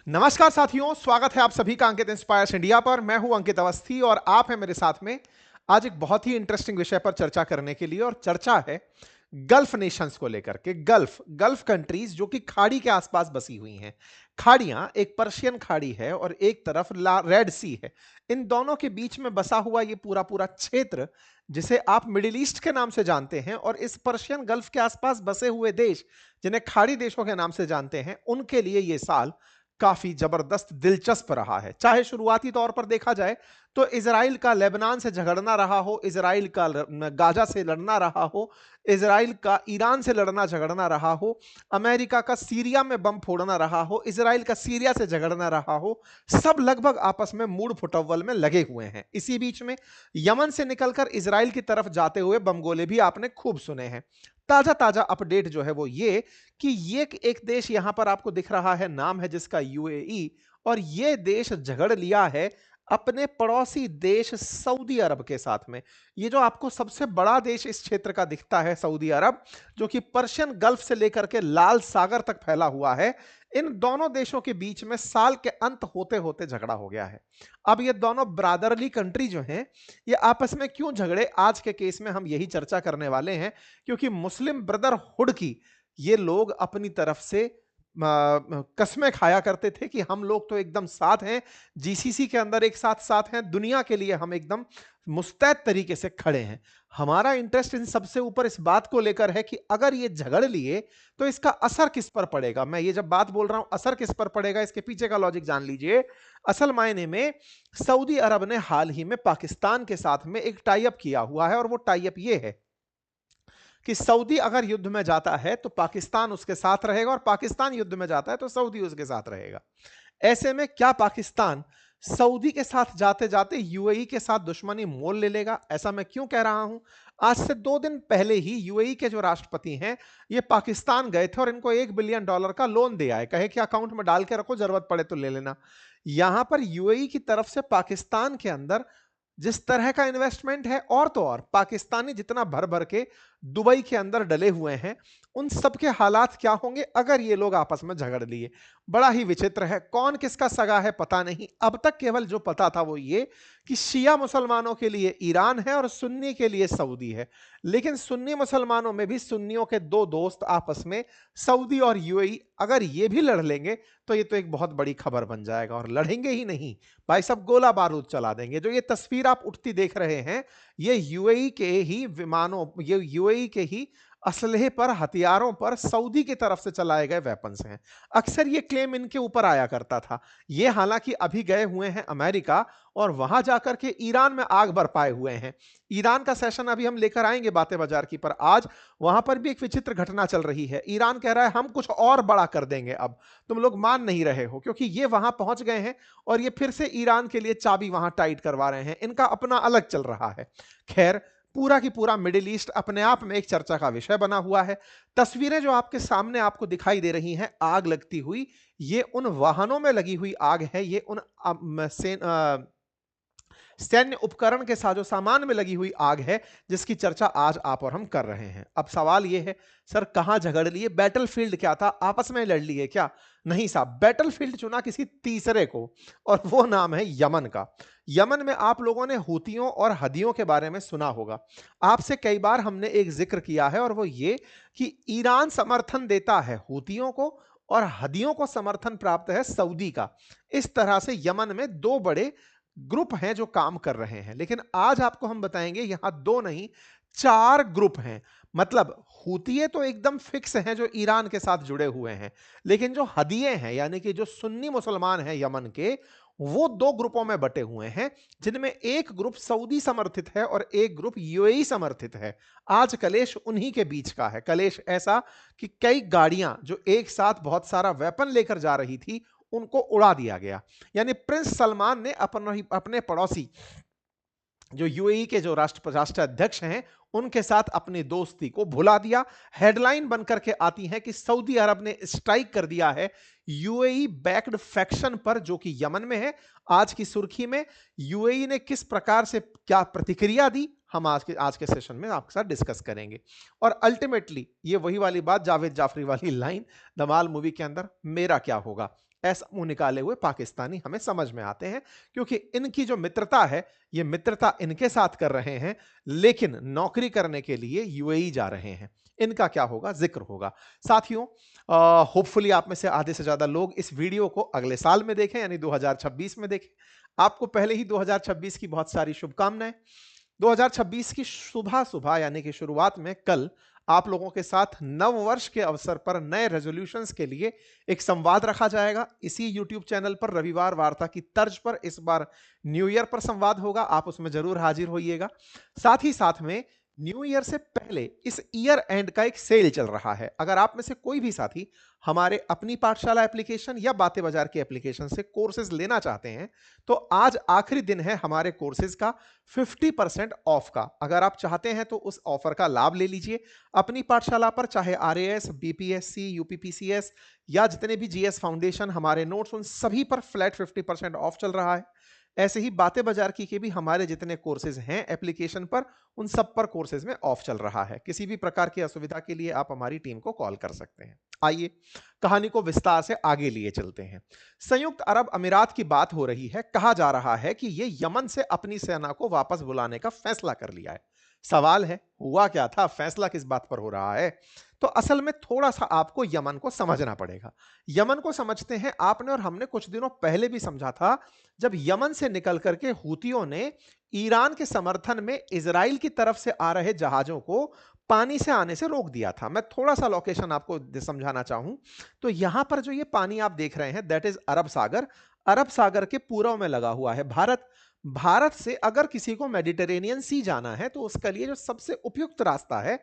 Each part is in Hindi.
नमस्कार साथियों, स्वागत है आप सभी का अंकित इंस्पायर्स इंडिया पर। मैं हूं अंकित अवस्थी और आप हैं मेरे साथ में आज एक बहुत ही इंटरेस्टिंग विषय पर चर्चा करने के लिए। और चर्चा है गल्फ नेशंस को लेकर के। गल्फ गल्फ कंट्रीज जो कि खाड़ी के आसपास बसी हुई हैं। खाड़ियां, एक पर्शियन खाड़ी है और एक तरफ रेड सी है। इन दोनों के बीच में बसा हुआ ये पूरा पूरा क्षेत्र जिसे आप मिडिल ईस्ट के नाम से जानते हैं, और इस पर्शियन गल्फ के आसपास बसे हुए देश जिन्हें खाड़ी देशों के नाम से जानते हैं, उनके लिए ये साल काफी जबरदस्त दिलचस्प रहा है। चाहे शुरुआती तौर पर देखा जाए तो इजराइल का लेबनान से झगड़ना रहा हो, इजराइल का गाजा से लड़ना रहा हो, इजराइल का ईरान से लड़ना झगड़ना रहा हो, अमेरिका का सीरिया में बम फोड़ना रहा हो, इजराइल का सीरिया से झगड़ना रहा हो, सब लगभग आपस में मूड फुटव्वल में लगे हुए हैं। इसी बीच में यमन से निकलकर इजराइल की तरफ जाते हुए बमगोले भी आपने खूब सुने हैं। ताजा ताजा अपडेट जो है वो ये कि ये एक देश यहां पर आपको दिख रहा है, नाम है जिसका यूएई, और ये देश झगड़ लिया है अपने पड़ोसी देश सऊदी अरब के साथ में। ये जो आपको सबसे बड़ा देश इस क्षेत्र का दिखता है, सऊदी अरब, जो कि पर्शियन गल्फ से लेकर के लाल सागर तक फैला हुआ है, इन दोनों देशों के बीच में साल के अंत होते होते झगड़ा हो गया है। अब ये दोनों ब्रादरली कंट्री जो हैं, ये आपस में क्यों झगड़े, आज के केस में हम यही चर्चा करने वाले हैं। क्योंकि मुस्लिम ब्रदरहुड की ये लोग अपनी तरफ से कस्में खाया करते थे कि हम लोग तो एकदम साथ हैं, जीसीसी के अंदर एक साथ साथ हैं, दुनिया के लिए हम एकदम मुस्तैद तरीके से खड़े हैं। हमारा इंटरेस्ट इन सबसे ऊपर इस बात को लेकर है कि अगर ये झगड़ लिए तो इसका असर किस पर पड़ेगा। मैं ये जब बात बोल रहा हूं असर किस पर पड़ेगा, इसके पीछे का लॉजिक जान लीजिए। असल मायने में सऊदी अरब ने हाल ही में पाकिस्तान के साथ में एक टाई अप किया हुआ है, और वो टाई अप ये है कि सऊदी अगर युद्ध में जाता है तो पाकिस्तान उसके साथ रहेगा, और पाकिस्तान युद्ध में जाता है तो सऊदी उसके साथ रहेगा। ऐसे में क्या पाकिस्तान सऊदी के साथ जाते जाते यूएई के साथ दुश्मनी मोल ले लेगा? ऐसा मैं क्यों कह रहा हूं? आज से 2 दिन पहले ही यूएई के जो राष्ट्रपति हैं, ये पाकिस्तान गए थे और इनको $1 बिलियन का लोन दिया है। कहे कि अकाउंट में डाल के रखो, जरूरत पड़े तो ले लेना। यहां पर यूएई की तरफ से पाकिस्तान के अंदर जिस तरह का इन्वेस्टमेंट है, और तो और पाकिस्तानी जितना भर भर के दुबई के अंदर डले हुए हैं, उन सब के हालात क्या होंगे अगर ये लोग आपस में झगड़ लिए। बड़ा ही विचित्र है। कौन किसका सगा है पता नहीं। अब तक केवल जो पता था वो ये कि शिया मुसलमानों के लिए ईरान है और सुन्नी के लिए सऊदी है। लेकिन सुन्नी मुसलमानों में भी सुन्नियों के दो दोस्त आपस में, सऊदी और यूएई, अगर ये भी लड़ लेंगे तो ये तो एक बहुत बड़ी खबर बन जाएगा। और लड़ेंगे ही नहीं भाई, सब गोला बारूद चला देंगे। जो ये तस्वीर आप उठती देख रहे हैं, ये यूएई के ही विमानों, ये यूएई के ही असलहे पर, हथियारों पर सऊदी की तरफ से चलाए गए वेपन्स हैं। अक्सर ये क्लेम इनके ऊपर आया करता था। ये हालांकि अभी गए हुए हैं अमेरिका, और वहां जाकर के ईरान में आग बरपाए हुए हैं। ईरान का सेशन अभी हम लेकर आएंगे बातें बाजार की, पर आज वहां पर भी एक विचित्र घटना चल रही है। ईरान कह रहा है हम कुछ और बड़ा कर देंगे, अब तुम लोग मान नहीं रहे हो, क्योंकि ये वहां पहुंच गए हैं और ये फिर से ईरान के लिए चाबी वहां टाइट करवा रहे हैं। इनका अपना अलग चल रहा है। खैर, पूरा की पूरा मिडिल ईस्ट अपने आप में एक चर्चा का विषय बना हुआ है। तस्वीरें जो आपके सामने आपको दिखाई दे रही हैं आग लगती हुई, ये उन वाहनों में लगी हुई आग है, ये उन सैन्य उपकरण के साजो सामान में लगी हुई आग है जिसकी चर्चा आज आप और हम कर रहे हैं। अब सवाल यह है, सर कहां झगड़ लिए? बैटलफील्ड क्या था? आपस में लड़ लिए क्या? नहीं साहब, बैटलफील्ड चुना किसी तीसरे को, और वो नाम है यमन का। यमन में आप लोगों ने हूतियों और हदियों के बारे में सुना होगा। आपसे कई बार हमने एक जिक्र किया है, और वो ये कि ईरान समर्थन देता है हूतियों को और हदियों को समर्थन प्राप्त है सऊदी का। इस तरह से यमन में दो बड़े ग्रुप हैं जो काम कर रहे हैं। लेकिन आज आपको हम बताएंगे यहां दो नहीं, 4 ग्रुप हैं। मतलब हूतिये तो एकदम फिक्स हैं जो ईरान के साथ जुड़े हुए हैं, लेकिन जो हदिये हैं यानी कि जो सुन्नी मुसलमान हैं यमन के, वो 2 ग्रुपों में बटे हुए हैं, जिनमें एक ग्रुप सऊदी समर्थित है और एक ग्रुप यूएई समर्थित है। आज कलेश उन्हीं के बीच का है। कलेश ऐसा कि कई गाड़ियां जो एक साथ बहुत सारा वेपन लेकर जा रही थी, उनको उड़ा दिया गया। यानी प्रिंस सलमान ने अपने पड़ोसी जो यूएई के जो राष्ट्राध्यक्ष हैं, उनके साथ अपनी दोस्ती को भुला दिया। हेडलाइन बनकर के आती है कि सऊदी अरब ने स्ट्राइक कर दिया है यूएई बैक्ड फैक्शन पर, जो कि यमन में है। आज की सुर्खी में यूएई ने किस प्रकार से क्या प्रतिक्रिया दी, हम आज के सेशन में आपके साथ डिस्कस करेंगे। और अल्टीमेटली ये वही वाली बात, जावेद जाफरी वाली लाइन धमाल मूवी के अंदर, मेरा क्या होगा। ऐसा मुंह निकाले हुए पाकिस्तानी हमें समझ में आते हैं, क्योंकि इनकी जो मित्रता है, ये मित्रता इनके साथ कर रहे हैं, लेकिन नौकरी करने के लिए यूएई जा रहे हैं। इनका क्या होगा, जिक्र होगा। साथियों, होपफुली आप में से आधे से ज्यादा लोग इस वीडियो को अगले साल में देखें, यानी 2026 में देखें। आपको पहले ही 2026 की बहुत सारी शुभकामनाएं। 2026 की सुबह सुबह यानी कि शुरुआत में कल आप लोगों के साथ नव वर्ष के अवसर पर नए रेजोल्यूशंस के लिए एक संवाद रखा जाएगा। इसी YouTube चैनल पर रविवार वार्ता की तर्ज पर इस बार न्यू ईयर पर संवाद होगा, आप उसमें जरूर हाजिर होइएगा। साथ ही साथ में न्यू ईयर से पहले इस ईयर एंड का एक सेल चल रहा है। अगर आप में से कोई भी साथी हमारे अपनी पाठशाला एप्लीकेशन या बातें बाजार के एप्लीकेशन से कोर्सेज लेना चाहते हैं, तो आज आखिरी दिन है हमारे कोर्सेज का 50% ऑफ का। अगर आप चाहते हैं तो उस ऑफर का लाभ ले लीजिए। अपनी पाठशाला पर चाहे आरएएस, बीपीएससी, यूपीपीसीएस या जितने भी जीएस फाउंडेशन हमारे नोट्स, उन सभी पर फ्लैट 50% ऑफ चल रहा है। ऐसे ही बातें बाजार की के भी हमारे जितने कोर्सेज हैं एप्लीकेशन पर, उन सब पर कोर्सेज में ऑफ चल रहा है। किसी भी प्रकार की असुविधा के लिए आप हमारी टीम को कॉल कर सकते हैं। आइए कहानी को विस्तार से आगे लिए चलते हैं। संयुक्त अरब अमीरात की बात हो रही है। कहा जा रहा है कि ये यमन से अपनी सेना को वापस बुलाने का फैसला कर लिया है। सवाल है, हुआ क्या था, फैसला किस बात पर हो रहा है? तो असल में थोड़ा सा आपको यमन को समझना पड़ेगा। यमन को समझते हैं आपने और हमने कुछ दिनों पहले भी समझा था, जब यमन से निकल करके हूतियों ने ईरान के समर्थन में इजराइल की तरफ से आ रहे जहाजों को पानी से आने से रोक दिया था। मैं थोड़ा सा लोकेशन आपको समझाना चाहूं तो यहां पर जो ये पानी आप देख रहे हैं, दैट इज अरब सागर। अरब सागर के पूर्व में लगा हुआ है भारत। भारत से अगर किसी को मेडिटेरेनियन सी जाना है तो उसके लिए जो सबसे उपयुक्त रास्ता है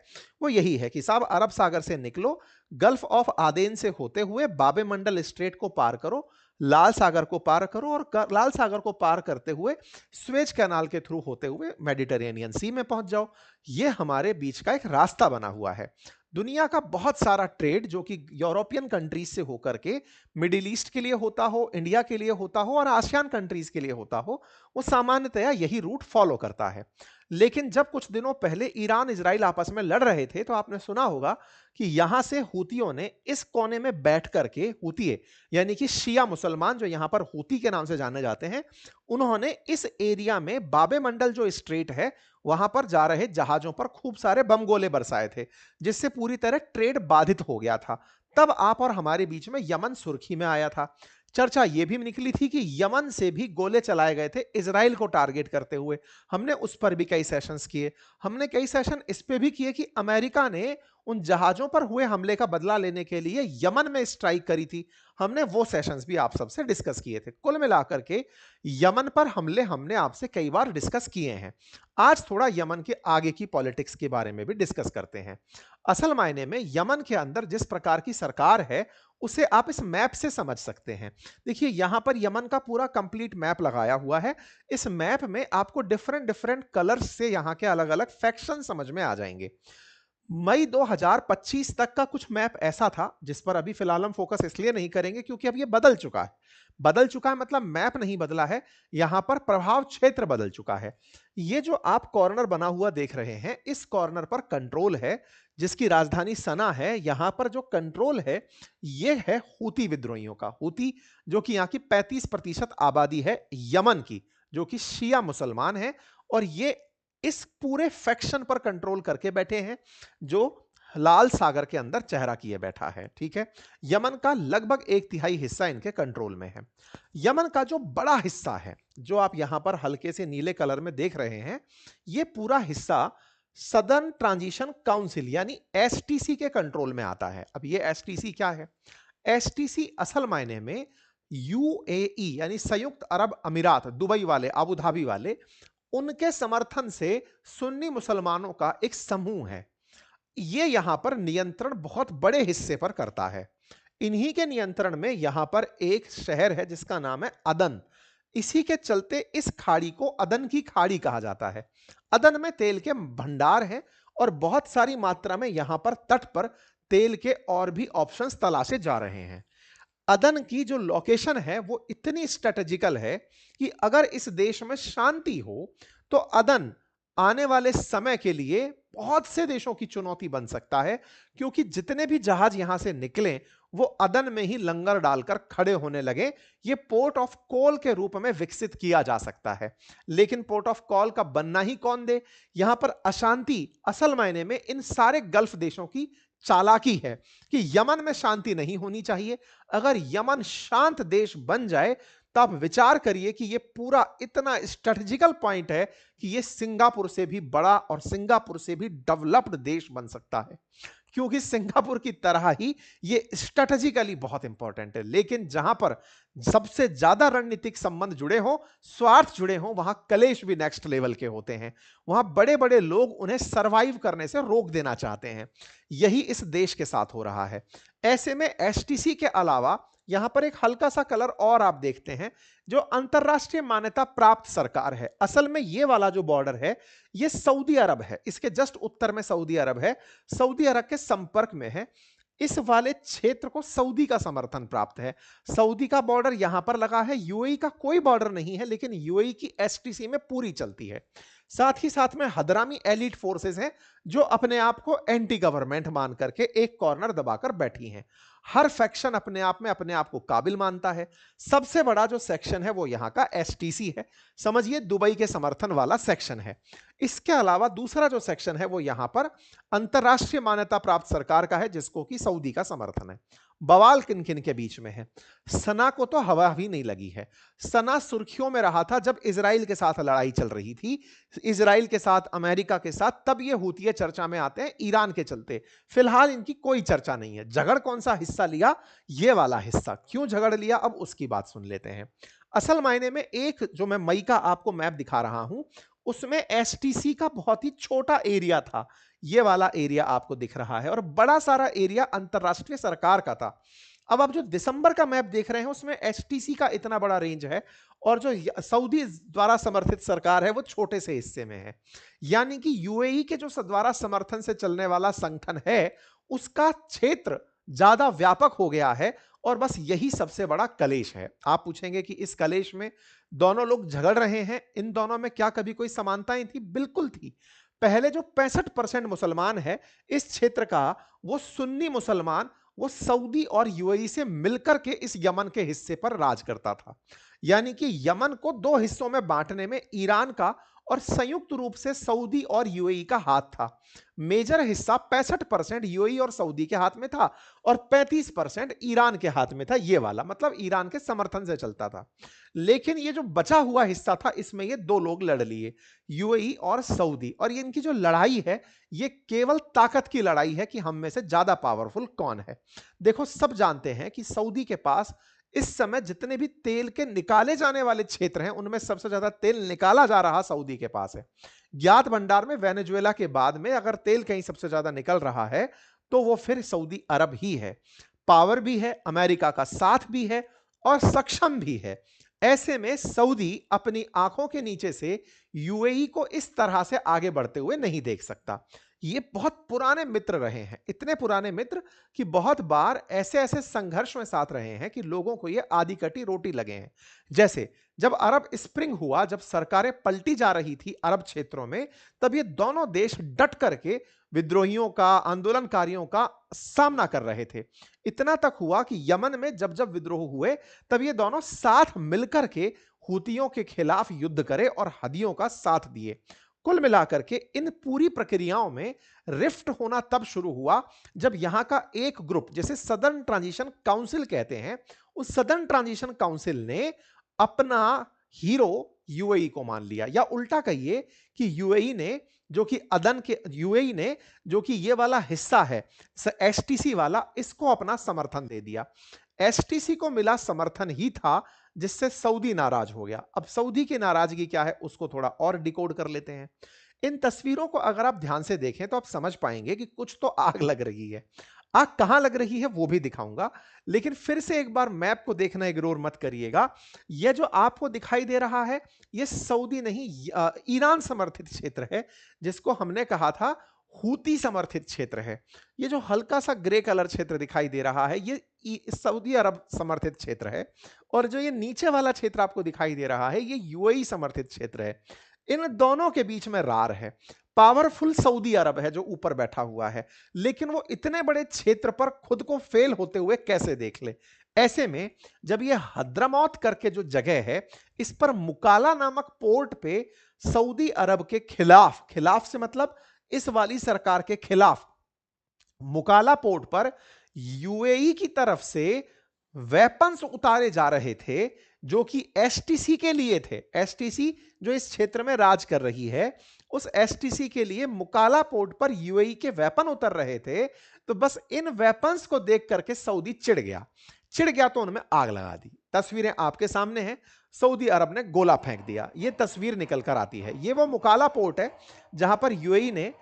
वो यही है कि साहब अरब सागर से निकलो, गल्फ ऑफ आदेन से होते हुए बाबे मंडल स्ट्रेट को पार करो, लाल सागर को पार करो और लाल सागर को पार करते हुए स्वेज कैनाल के थ्रू होते हुए मेडिटेरेनियन सी में पहुंच जाओ। ये हमारे बीच का एक रास्ता बना हुआ है। दुनिया का बहुत सारा ट्रेड जो कि यूरोपियन कंट्रीज से होकर के मिडिल ईस्ट के लिए होता हो, इंडिया के लिए होता हो और आसियान कंट्रीज के लिए होता हो, वो सामान्यतया यही रूट फॉलो करता है। लेकिन जब कुछ दिनों पहले ईरान इजराइल आपस में लड़ रहे थे तो आपने सुना होगा कि यहां से हूतियों ने इस कोने में बैठ करके, हूतिये यानी कि शिया मुसलमान जो यहां पर हूती के नाम से जाने जाते हैं, उन्होंने इस एरिया में बाबे मंडल जो स्ट्रेट है वहां पर जा रहे जहाजों पर खूब सारे बम गोले बरसाए थे, जिससे पूरी तरह ट्रेड बाधित हो गया था। तब आप और हमारे बीच में यमन सुर्खी में आया था। चर्चा यह भी निकली थी कि यमन से भी गोले चलाए गए थे इजराइल को टारगेट करते हुए। हमने उस पर भी कई सेशंस किए। हमने कई सेशन इस पे भी किए कि अमेरिका ने उन जहाजों पर हुए हमले का बदला लेने के लिए यमन में स्ट्राइक करी थी। हमने वो सेशंस भी आप सबसे डिस्कस किए थे। कुल मिलाकर के यमन पर हमले हमने आपसे कई बार डिस्कस किए हैं। आज थोड़ा यमन के आगे की पॉलिटिक्स के बारे में भी डिस्कस करते हैं। असल मायने में यमन के अंदर जिस प्रकार की सरकार है उसे आप इस मैप से समझ सकते हैं। देखिए यहां पर यमन का पूरा कंप्लीट मैप लगाया हुआ है। इस मैप में आपको डिफरेंट डिफरेंट कलर्स से यहां के अलग अलग फैक्शन समझ में आ जाएंगे। मई 2025 तक का कुछ मैप ऐसा था जिस पर अभी फिलहाल हम फोकस इसलिए नहीं करेंगे क्योंकि अब ये बदल चुका है। बदल चुका है मतलब मैप नहीं बदला है, यहां पर प्रभाव क्षेत्र बदल चुका है। ये जो आप कॉर्नर बना हुआ देख रहे हैं, इस कॉर्नर पर कंट्रोल है जिसकी राजधानी सना है। यहां पर जो कंट्रोल है ये है हूती विद्रोहियों का। हूती जो कि यहां की 35% आबादी है यमन की, जो कि शिया मुसलमान है, और ये इस पूरे फैक्शन पर कंट्रोल करके बैठे हैं जो लाल सागर के अंदर चेहरा किए बैठा है। ठीक है, यमन का लगभग 1/3 हिस्सा इनके कंट्रोल में है। यमन का जो बड़ा हिस्सा है जो आप यहां पर हल्के से नीले कलर में देख रहे हैं, ये पूरा हिस्सा सदर्न ट्रांजिशन काउंसिल यानी एसटीसी के कंट्रोल में आता है। अब ये एसटीसी क्या है? एसटीसी असल मायने में यूएई यानी संयुक्त अरब अमीरात, दुबई वाले, अबू धाबी वाले, उनके समर्थन से सुन्नी मुसलमानों का एक समूह है। ये यहां पर नियंत्रण बहुत बड़े हिस्से पर करता है। इन्हीं के नियंत्रण में यहां पर एक शहर है जिसका नाम है अदन। इसी के चलते इस खाड़ी को अदन की खाड़ी कहा जाता है। अदन में तेल के भंडार हैं और बहुत सारी मात्रा में यहां पर तट पर तेल के और भी ऑप्शंस तलाशे जा रहे हैं। अदन की जो लोकेशन है वो इतनी स्ट्रेटेजिकल है कि अगर इस देश में शांति हो तो अदन आने वाले समय के लिए बहुत से देशों की चुनौती बन सकता है, क्योंकि जितने भी जहाज यहां से निकलें वो अदन में ही लंगर डालकर खड़े होने लगे। ये पोर्ट ऑफ कॉल के रूप में विकसित किया जा सकता है, लेकिन पोर्ट ऑफ कॉल का बनना ही कौन दे? यहां पर अशांति असल मायने में इन सारे गल्फ देशों की चालाकी है कि यमन में शांति नहीं होनी चाहिए। अगर यमन शांत देश बन जाए तो आप विचार करिए कि ये पूरा इतना स्ट्रेटेजिकल पॉइंट है कि ये सिंगापुर से भी बड़ा और सिंगापुर से भी डेवलप्ड देश बन सकता है, क्योंकि सिंगापुर की तरह ही ये स्ट्रेटेजिकली बहुत इंपॉर्टेंट है। लेकिन जहां पर सबसे ज्यादा रणनीतिक संबंध जुड़े हों, स्वार्थ जुड़े हों, वहां कलेश भी नेक्स्ट लेवल के होते हैं। वहां बड़े बड़े लोग उन्हें सरवाइव करने से रोक देना चाहते हैं। यही इस देश के साथ हो रहा है। ऐसे में एसटीसी के अलावा यहां पर एक हल्का सा कलर और आप देखते हैं, जो अंतरराष्ट्रीय मान्यता प्राप्त सरकार है। असल में ये वाला जो बॉर्डर है ये सऊदी अरब है, इसके जस्ट उत्तर में सऊदी अरब है, सऊदी अरब के संपर्क में है। इस वाले क्षेत्र को सऊदी का समर्थन प्राप्त है। सऊदी का बॉर्डर यहां पर लगा है, यूएई का कोई बॉर्डर नहीं है, लेकिन यूएई की एसटीसी में पूरी चलती है। साथ ही साथ में हदरामी एलिट फोर्सेस हैं जो अपने आप को एंटी गवर्नमेंट मान करके एक कॉर्नर दबाकर बैठी हैं। हर फैक्शन अपने आप को काबिल मानता है। सबसे बड़ा जो सेक्शन है वो यहां का एसटीसी है, समझिए दुबई के समर्थन वाला सेक्शन है। इसके अलावा दूसरा जो सेक्शन है वो यहां पर अंतरराष्ट्रीय मान्यता प्राप्त सरकार का है, जिसको कि सऊदी का समर्थन है। बवाल किन किन के बीच में है? सना को तो हवा भी नहीं लगी है। सना सुर्खियों में रहा था जब इजराइल के साथ लड़ाई चल रही थी, इजराइल के साथ, अमेरिका के साथ, तब ये हूतिये चर्चा में आते हैं ईरान के चलते। फिलहाल इनकी कोई चर्चा नहीं है। झगड़ कौन सा हिस्सा लिया? ये वाला हिस्सा। क्यों झगड़ लिया, अब उसकी बात सुन लेते हैं। असल मायने में एक जो मैं मई का आपको मैप दिखा रहा हूं, उसमें एसटीसी का बहुत ही छोटा एरिया था। ये वाला एरिया आपको दिख रहा है, और बड़ा सारा एरिया अंतरराष्ट्रीय सरकार का था। अब आप जो दिसंबर का मैप देख रहे हैं उसमें एसटीसी का इतना बड़ा रेंज है, और जो सऊदी द्वारा समर्थित सरकार है वो छोटे से हिस्से में है। यानी कि यूएई के जो द्वारा समर्थन से चलने वाला संगठन है उसका क्षेत्र ज्यादा व्यापक हो गया है, और बस यही सबसे बड़ा कलेश है। आप पूछेंगे कि इस कलेश में दोनों लोग झगड़ रहे हैं, इन दोनों में क्या कभी कोई समानताएं थी? बिल्कुल थी। पहले जो 65% मुसलमान है इस क्षेत्र का, वो सुन्नी मुसलमान, वो सऊदी और यूएई से मिलकर के इस यमन के हिस्से पर राज करता था। यानी कि यमन को दो हिस्सों में बांटने में ईरान का और संयुक्त रूप से सऊदी और यूएई का हाथ था। मेजर हिस्सा 65% यूएई और सऊदी के हाथ में था, और 35% ईरान के हाथ में था। ये वाला मतलब ईरान के समर्थन से चलता था। लेकिन ये जो बचा हुआ हिस्सा था, इसमें ये दो लोग लड़ लिए, यूएई और सऊदी। और ये इनकी जो लड़ाई है ये केवल ताकत की लड़ाई है कि हम में से ज्यादा पावरफुल कौन है। देखो, सब जानते हैं कि सऊदी के पास इस समय जितने भी तेल के निकाले जाने वाले क्षेत्र हैं उनमें सबसे ज्यादा तेल निकाला जा रहा सऊदी के पास है। ज्ञात भंडार में वेनेजुएला के बाद में अगर तेल कहीं सबसे ज्यादा निकल रहा है तो वो फिर सऊदी अरब ही है। पावर भी है, अमेरिका का साथ भी है, और सक्षम भी है। ऐसे में सऊदी अपनी आंखों के नीचे से यूएई को इस तरह से आगे बढ़ते हुए नहीं देख सकता। ये बहुत पुराने मित्र रहे हैं, इतने पुराने मित्र कि बहुत बार ऐसे ऐसे संघर्ष में साथ रहे हैं कि लोगों को ये आधी कटी रोटी लगे हैं। जैसे जब अरब स्प्रिंग हुआ, जब सरकारें पलटी जा रही थी अरब क्षेत्रों में, तब ये दोनों देश डट करके विद्रोहियों का, आंदोलनकारियों का सामना कर रहे थे। इतना तक हुआ कि यमन में जब जब विद्रोह हुए तब ये दोनों साथ मिलकर के हूतियों के खिलाफ युद्ध करे और हदियों का साथ दिए। कुल मिलाकर के इन पूरी प्रक्रियाओं में रिफ्ट होना तब शुरू हुआ जब यहां का एक ग्रुप, जैसे सदर्न ट्रांजिशन काउंसिल कहते हैं, उस सदर्न ट्रांजिशन काउंसिल ने अपना हीरो यूएई को मान लिया। या उल्टा कहिए कि यूएई ने जो कि ये वाला हिस्सा है एसटीसी वाला, इसको अपना समर्थन दे दिया। एसटीसी को मिला समर्थन ही था जिससे सऊदी नाराज हो गया। अब सऊदी की नाराजगी क्या है उसको थोड़ा और डिकोड कर लेते हैं। इन तस्वीरों को अगर आप ध्यान से देखें तो आप समझ पाएंगे कि कुछ तो आग लग रही है। आग कहां लग रही है वो भी दिखाऊंगा, लेकिन फिर से एक बार मैप को देखना इग्नोर मत करिएगा। यह जो आपको दिखाई दे रहा है यह सऊदी नहीं, ईरान समर्थित क्षेत्र है, जिसको हमने कहा था हूती समर्थित क्षेत्र है। ये जो हल्का सा ग्रे कलर क्षेत्र दिखाई दे रहा है ये सऊदी अरब समर्थित क्षेत्र है, और जो ये नीचे वाला क्षेत्र आपको दिखाई दे रहा है ये यूएई समर्थित क्षेत्र है। इन दोनों के बीच में रार है। पावरफुल सऊदी अरब है जो ऊपर बैठा हुआ है, लेकिन वो इतने बड़े क्षेत्र पर खुद को फेल होते हुए कैसे देख ले। ऐसे में जब ये हद्रमौत करके जो जगह है, इस पर मुकाला नामक पोर्ट पे सऊदी अरब के खिलाफ, खिलाफ से मतलब इस वाली सरकार के खिलाफ, मुकाला पोर्ट पर यूएई की तरफ से वेपन्स उतारे जा रहे थे जो कि एसटीसी के लिए थे। एसटीसी जो इस क्षेत्र में राज कर रही है, उस एसटीसी के लिए मुकाला पोर्ट पर यूएई के वेपन उतर रहे थे। तो बस इन वेपन्स को देख करके सऊदी चिढ़ गया। चिढ़ गया तो उनमें आग लगा दी। तस्वीरें आपके सामने हैं, सऊदी अरब ने गोला फेंक दिया। यह तस्वीर निकल कर आती है। यह वो मुकाला पोर्ट है जहां पर यूएई ने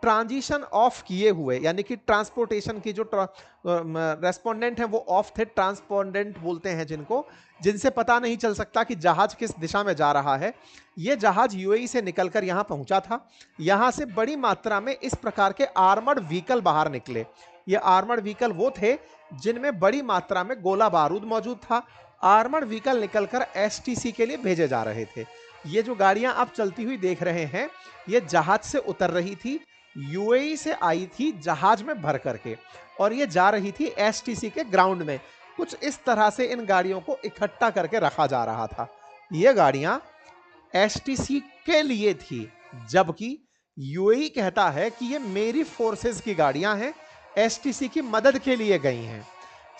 ट्रांजिशन ऑफ किए हुए, यानी कि ट्रांसपोर्टेशन की जो रेस्पोंडेंट हैं वो ऑफ थे, ट्रांसपोंडेंट बोलते हैं जिनको, जिनसे पता नहीं चल सकता कि जहाज किस दिशा में जा रहा है। ये जहाज यूएई से निकलकर यहां पहुंचा था। यहां से बड़ी मात्रा में इस प्रकार के आर्मर्ड व्हीकल बाहर निकले। ये आर्मर्ड व्हीकल वो थे जिनमें बड़ी मात्रा में गोला बारूद मौजूद था। आर्मर्ड व्हीकल निकलकर एसटीसी के लिए भेजे जा रहे थे। ये जो गाड़ियां आप चलती हुई देख रहे हैं, ये जहाज से उतर रही थी, यूएई से आई थी जहाज में भर करके, और ये जा रही थी एसटीसी के ग्राउंड में। कुछ इस तरह से इन गाड़ियों को इकट्ठा करके रखा जा रहा था। ये गाड़ियां एसटीसी के लिए थी, जबकि यूएई कहता है कि ये मेरी फोर्सेस की गाड़ियां हैं, एसटीसी की मदद के लिए गई हैं।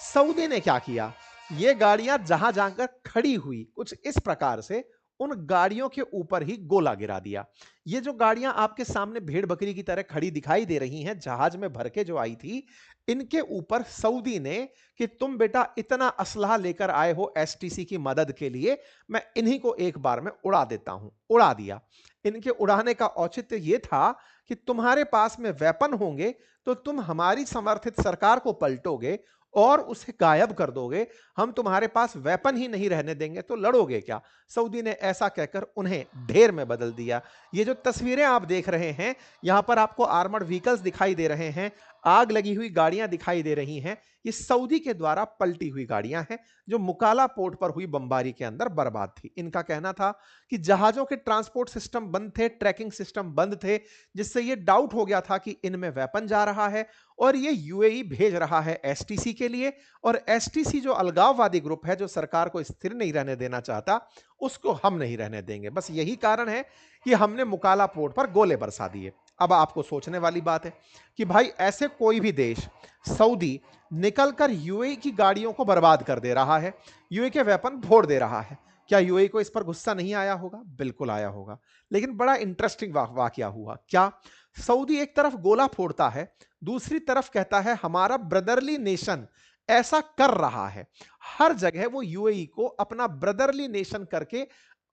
सऊदी ने क्या किया, ये गाड़ियां जहां जाकर खड़ी हुई, कुछ इस प्रकार से उन गाड़ियों के ऊपर ही गोला गिरा दिया। ये जो गाड़ियां आपके सामने भेड़ बकरी की तरह खड़ी दिखाई दे रही हैं, जहाज में भर के जो आई थी, इनके ऊपर सऊदी ने कि तुम बेटा इतना असलहा लेकर आए हो एसटीसी की मदद के लिए, मैं इन्हीं को एक बार में उड़ा देता हूं। उड़ा दिया। इनके उड़ाने का औचित्य यह था कि तुम्हारे पास में वेपन होंगे तो तुम हमारी समर्थित सरकार को पलटोगे और उसे गायब कर दोगे। हम तुम्हारे पास वेपन ही नहीं रहने देंगे तो लड़ोगे क्या। सऊदी ने ऐसा कहकर उन्हें ढेर में बदल दिया। ये जो तस्वीरें आप देख रहे हैं, यहां पर आपको आर्मर्ड व्हीकल्स दिखाई दे रहे हैं, आग लगी हुई गाड़ियां दिखाई दे रही हैं। ये सऊदी के द्वारा पलटी हुई गाड़ियां हैं जो मुकाला पोर्ट पर हुई बमबारी के अंदर बर्बाद थी। इनका कहना था कि जहाजों के ट्रांसपोर्ट सिस्टम बंद थे, ट्रैकिंग सिस्टम बंद थे, जिससे यह डाउट हो गया था कि इनमें वेपन जा रहा है और ये यूएई भेज रहा है एसटीसी के लिए। और एसटीसी जो अलगाववादी ग्रुप है, जो सरकार को स्थिर नहीं रहने देना चाहता, उसको हम नहीं रहने देंगे। बस यही कारण है कि हमने मुकाला पोर्ट पर गोले बरसा दिए। अब आपको सोचने वाली बात है कि भाई ऐसे कोई भी देश, सऊदी, निकलकर यूएई की गाड़ियों को बर्बाद कर दे रहा है, यूएई के वेपन फोड़ दे रहा है, क्या यूएई को इस पर गुस्सा नहीं आया होगा? बिल्कुल आया होगा। लेकिन बड़ा इंटरेस्टिंग वाकया हुआ। क्या? सऊदी एक तरफ गोला फोड़ता है, दूसरी तरफ कहता है हमारा ब्रदरली नेशन ऐसा कर रहा है। हर जगह वो यूएई को अपना ब्रदरली नेशन करके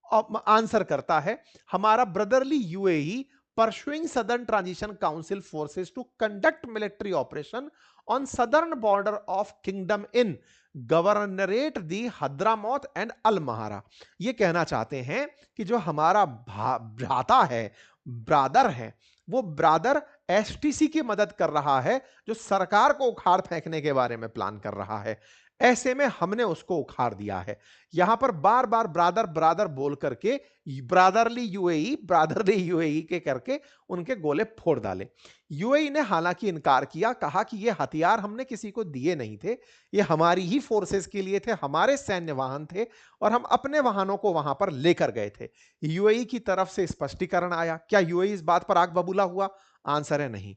आंसर करता है। हमारा brotherly UAE pursuing Southern Transition Council forces to conduct military operation on southern border of Kingdom in Governorate the Hadramaut and Al Mahara। ये कहना चाहते हैं कि जो हमारा भ्राता है, ब्रादर है, वो ब्रादर एसटीसी की मदद कर रहा है जो सरकार को उखाड़ फेंकने के बारे में प्लान कर रहा है। ऐसे में हमने उसको उखाड़ दिया है। यहां पर बार बार ब्रादर ब्रादर बोल करके ब्रादरली यूएई के करके उनके गोले फोड़ डाले। यूएई ने हालांकि इनकार किया, कहा कि ये हथियार हमने किसी को दिए नहीं थे, ये हमारी ही फोर्सेस के लिए थे, हमारे सैन्य वाहन थे और हम अपने वाहनों को वहां पर लेकर गए थे। यूएई की तरफ से स्पष्टीकरण आया। क्या यूएई इस बात पर आग बबूला हुआ? आंसर है नहीं।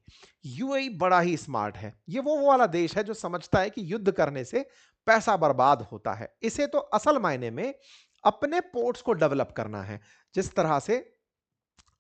यूएई बड़ा ही स्मार्ट है। ये वो वाला देश है जो समझता है कि युद्ध करने से पैसा बर्बाद होता है। इसे तो असल मायने में अपने पोर्ट्स को डेवलप करना है। जिस तरह से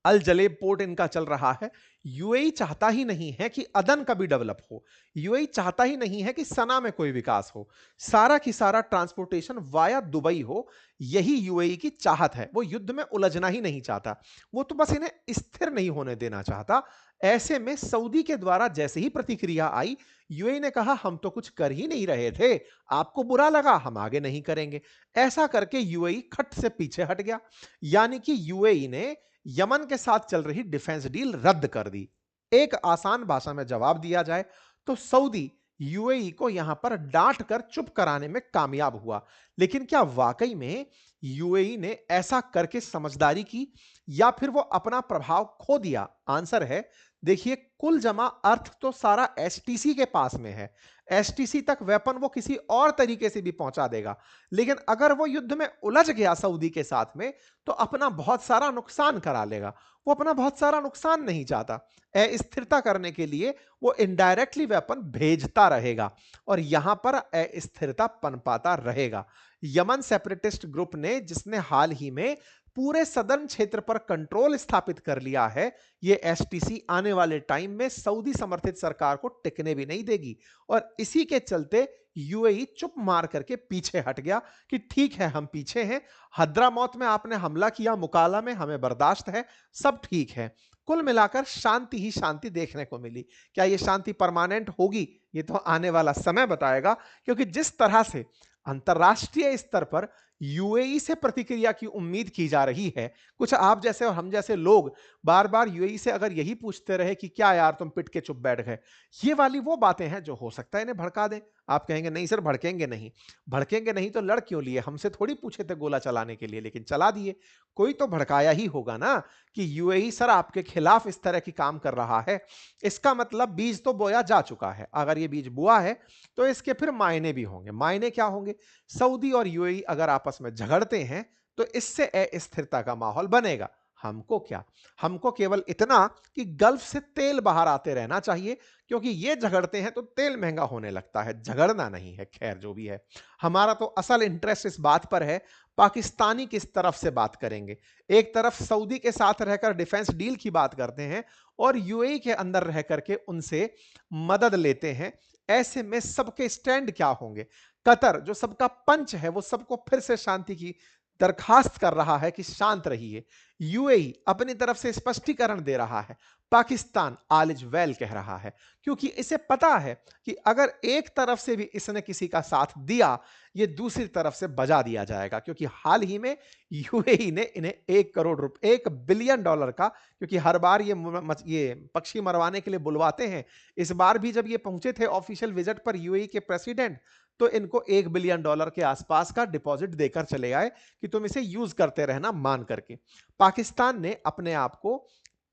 अल जलेब पोर्ट इनका चल रहा है, यूएई चाहता ही नहीं है कि अदन का भी डेवलप हो। यूएई चाहता ही नहीं है कि सना में कोई विकास हो। सारा की सारा ट्रांसपोर्टेशन वाया दुबई हो, यही यूएई की चाहत है। वो युद्ध में उलझना ही नहीं चाहता, वो तो बस इन्हें स्थिर नहीं होने देना चाहता। ऐसे में सऊदी के द्वारा जैसे ही प्रतिक्रिया आई, यूएई ने कहा हम तो कुछ कर ही नहीं रहे थे, आपको बुरा लगा, हम आगे नहीं करेंगे। ऐसा करके यूएई खट से पीछे हट गया। यानी कि यूएई ने यमन के साथ चल रही डिफेंस डील रद्द कर दी। एक आसान भाषा में जवाब दिया जाए तो सऊदी यूएई को यहां पर डांट कर चुप कराने में कामयाब हुआ। लेकिन क्या वाकई में यूएई ने ऐसा करके समझदारी की या फिर वो अपना प्रभाव खो दिया? आंसर है, देखिए, कुल जमा अर्थ तो सारा एसटीसी के पास में है। एसटीसी तक वेपन वो किसी और तरीके से भी पहुंचा देगा, लेकिन अगर वो युद्ध में उलझ गया सऊदी के साथ में, तो अपना बहुत सारा नुकसान करा लेगा। वो अपना बहुत सारा नुकसान नहीं चाहता। अस्थिरता करने के लिए वो इनडायरेक्टली वेपन भेजता रहेगा और यहां पर अस्थिरता पनपाता रहेगा। यमन सेपरेटिस्ट ग्रुप ने, जिसने हाल ही में पूरे सदर्न क्षेत्र पर कंट्रोल स्थापित कर लिया है, ये एसटीसी आने वाले टाइम में सऊदी समर्थित सरकार को टिकने भी नहीं देगी। और इसी के चलते यूएई चुप मार करके पीछे हट गया कि ठीक है, हम पीछे हैं, हद्रामौत में आपने हमला किया, मुकाला में हमें बर्दाश्त है, सब ठीक है। कुल मिलाकर शांति ही शांति देखने को मिली। क्या यह शांति परमानेंट होगी? ये तो आने वाला समय बताएगा, क्योंकि जिस तरह से अंतरराष्ट्रीय स्तर पर यूएई से प्रतिक्रिया की उम्मीद की जा रही है, कुछ आप जैसे और हम जैसे लोग बार बार यूएई से अगर यही पूछते रहे कि क्या यार तुम पिट के चुप बैठ गए, ये वाली वो बातें हैं जो हो सकता है इन्हें भड़का दें। आप कहेंगे नहीं सर, भड़केंगे नहीं। भड़केंगे नहीं तो लड़ क्यों लिए? हमसे थोड़ी पूछे थे गोला चलाने के लिए, लेकिन चला दिए। कोई तो भड़काया ही होगा ना कि यूएई सर आपके खिलाफ इस तरह की काम कर रहा है। इसका मतलब बीज तो बोया जा चुका है। अगर ये बीज बुआ है तो इसके फिर मायने भी होंगे। मायने क्या होंगे? सऊदी और यूएई अगर आपस में झगड़ते हैं तो इससे अस्थिरता का माहौल बनेगा। हमको क्या? हमको केवल इतना कि गल्फ से तेल बाहर आते रहना चाहिए, क्योंकि ये झगड़ते हैं तो तेल महंगा होने लगता है, झगड़ना नहीं है। खैर जो भी है, हमारा तो असल इंटरेस्ट इस बात पर है, पाकिस्तानी किस तरफ से बात करेंगे। एक तरफ सऊदी के साथ रहकर डिफेंस डील की बात करते हैं और यूएई के अंदर रह करके उनसे मदद लेते हैं। ऐसे में सबके स्टैंड क्या होंगे? कतर जो सबका पंच है, वो सबको फिर से शांति की दरखास्त कर रहा है कि शांत रहिए। यूएई अपनी तरफ से स्पष्टीकरण दे रहा है। पाकिस्तान ऑल इज वेल कह रहा है, क्योंकि इसे पता है कि अगर एक तरफ से भी इसने किसी का साथ दिया, ये दूसरी तरफ से बजा दिया जाएगा। क्योंकि हाल ही में यूएई ने इन्हें $1 बिलियन का, क्योंकि हर बार ये पक्षी मरवाने के लिए बुलवाते हैं, इस बार भी जब ये पहुंचे थे ऑफिशियल विजिट पर यूएई के प्रेसिडेंट, तो इनको $1 बिलियन के आसपास का डिपॉजिट देकर चले आए कि तुम इसे यूज करते रहना मान करके। पाकिस्तान ने अपने आप को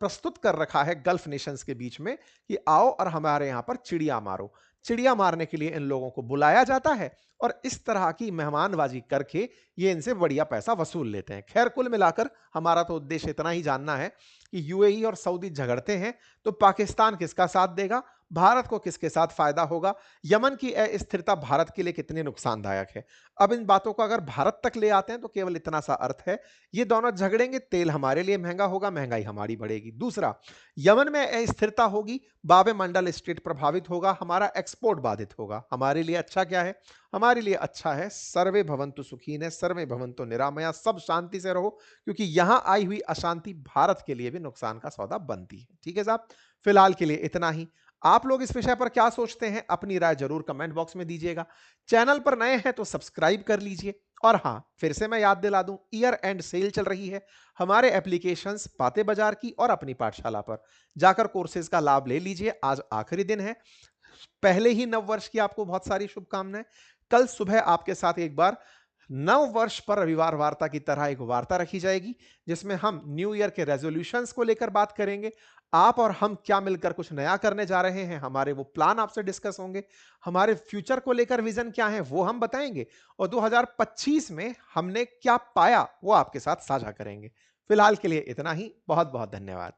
प्रस्तुत कर रखा है गल्फ नेशंस के बीच में कि आओ और हमारे यहां पर चिड़िया मारो। चिड़िया मारने के लिए इन लोगों को बुलाया जाता है और इस तरह की मेहमानबाजी करके ये इनसे बढ़िया पैसा वसूल लेते हैं। खैर कुल मिलाकर हमारा तो उद्देश्य इतना ही जानना है कि यूएई और सऊदी झगड़ते हैं तो पाकिस्तान किसका साथ देगा, भारत को किसके साथ फायदा होगा, यमन की अस्थिरता भारत के लिए कितनी नुकसानदायक है। अब इन बातों को अगर भारत तक ले आते हैं तो केवल इतना सा अर्थ है, ये दोनों झगड़ेंगे, तेल हमारे लिए महंगा होगा, महंगाई हमारी बढ़ेगी। दूसरा, यमन में अस्थिरता होगी, बाबे मंडल स्टेट प्रभावित होगा, हमारा एक्सपोर्ट बाधित होगा। हमारे लिए अच्छा क्या है? हमारे लिए अच्छा है सर्वे भवन्तु सुखीन, सर्वे भवन्तु निरामया, सब शांति से रहो, क्योंकि यहां आई हुई अशांति भारत के लिए भी नुकसान का सौदा बनती है। ठीक है साहब, फिलहाल के लिए इतना ही। आप लोग इस विषय पर क्या सोचते हैं? अपनी राय जरूर कमेंट बॉक्स में दीजिएगा। चैनल पर नए हैं तो सब्सक्राइब कर लीजिए। और हां, फिर से मैं याद दिला दूं, ईयर एंड सेल चल रही है हमारे एप्लीकेशंस बातें बाजार की और अपनी पाठशाला पर। जाकर कोर्सेज का लाभ ले लीजिए। आज आखिरी दिन है, पहले ही नव वर्ष की आपको बहुत सारी शुभकामनाएं। कल सुबह आपके साथ एक बार नव वर्ष पर रविवार वार्ता की तरह एक वार्ता रखी जाएगी, जिसमें हम न्यू ईयर के रेजोल्यूशंस को लेकर बात करेंगे। आप और हम क्या मिलकर कुछ नया करने जा रहे हैं, हमारे वो प्लान आपसे डिस्कस होंगे। हमारे फ्यूचर को लेकर विजन क्या है वो हम बताएंगे, और 2025 में हमने क्या पाया वो आपके साथ साझा करेंगे। फिलहाल के लिए इतना ही। बहुत बहुत धन्यवाद।